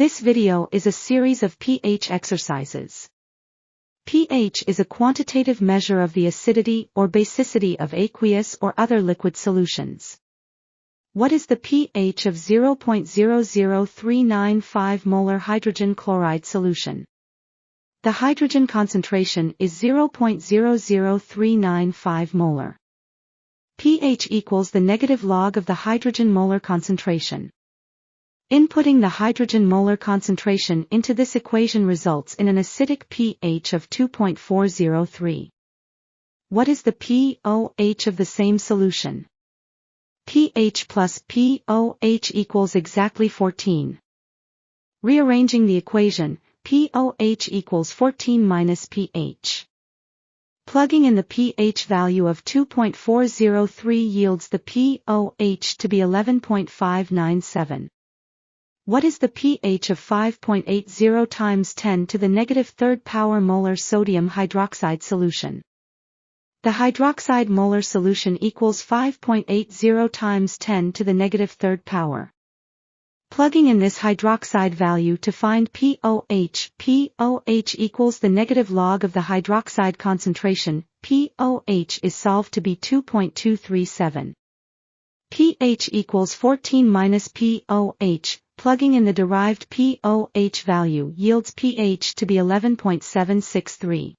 This video is a series of pH exercises. pH is a quantitative measure of the acidity or basicity of aqueous or other liquid solutions. What is the pH of 0.00395 molar hydrogen chloride solution? The hydrogen concentration is 0.00395 molar. pH equals the negative log of the hydrogen molar concentration. Inputting the hydrogen molar concentration into this equation results in an acidic pH of 2.403. What is the pOH of the same solution? pH plus pOH equals exactly 14. Rearranging the equation, pOH equals 14 minus pH. Plugging in the pH value of 2.403 yields the pOH to be 11.597. What is the pH of 5.80 times 10 to the negative third power molar sodium hydroxide solution? The hydroxide molar solution equals 5.80 times 10 to the negative third power. Plugging in this hydroxide value to find pOH, pOH equals the negative log of the hydroxide concentration, pOH is solved to be 2.237. pH equals 14 minus pOH, plugging in the derived pOH value yields pH to be 11.763.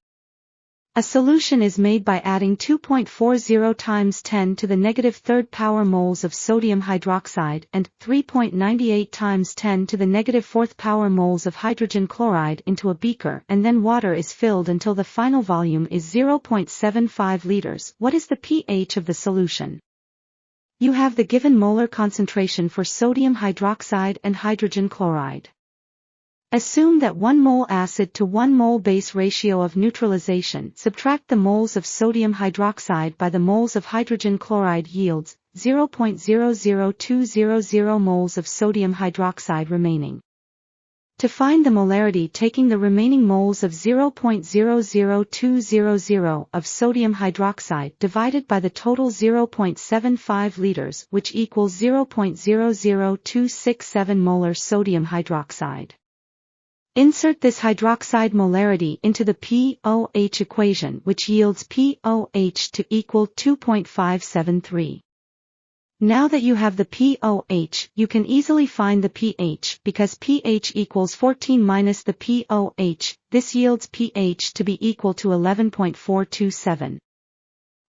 A solution is made by adding 2.40 times 10 to the negative third power moles of sodium hydroxide and 3.98 times 10 to the negative fourth power moles of hydrogen chloride into a beaker, and then water is filled until the final volume is 0.75 liters. What is the pH of the solution? You have the given molar concentration for sodium hydroxide and hydrogen chloride. Assume that 1 mole acid to 1 mole base ratio of neutralization. Subtract the moles of sodium hydroxide by the moles of hydrogen chloride yields 0.00200 moles of sodium hydroxide remaining. To find the molarity, taking the remaining moles of 0.00200 of sodium hydroxide divided by the total 0.75 liters, which equals 0.00267 molar sodium hydroxide. Insert this hydroxide molarity into the pOH equation, which yields pOH to equal 2.573. Now that you have the pOH, you can easily find the pH, because pH equals 14 minus the pOH, this yields pH to be equal to 11.427.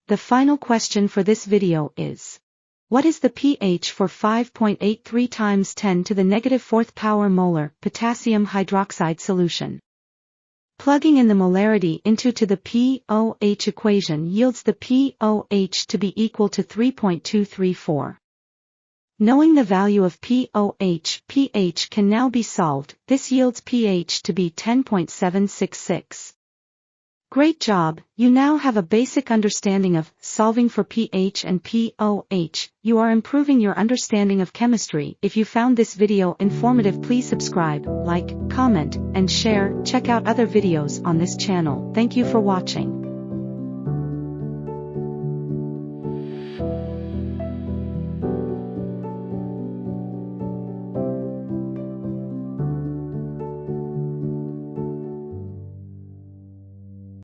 The final question for this video is: what is the pH for 5.83 times 10 to the negative fourth power molar potassium hydroxide solution? Plugging in the molarity into the pOH equation yields the pOH to be equal to 3.234. Knowing the value of pOH, pH can now be solved. This yields pH to be 10.766. Great job, you now have a basic understanding of solving for pH and pOH. You are improving your understanding of chemistry. If you found this video informative, please subscribe, like, comment, and share. Check out other videos on this channel. Thank you for watching.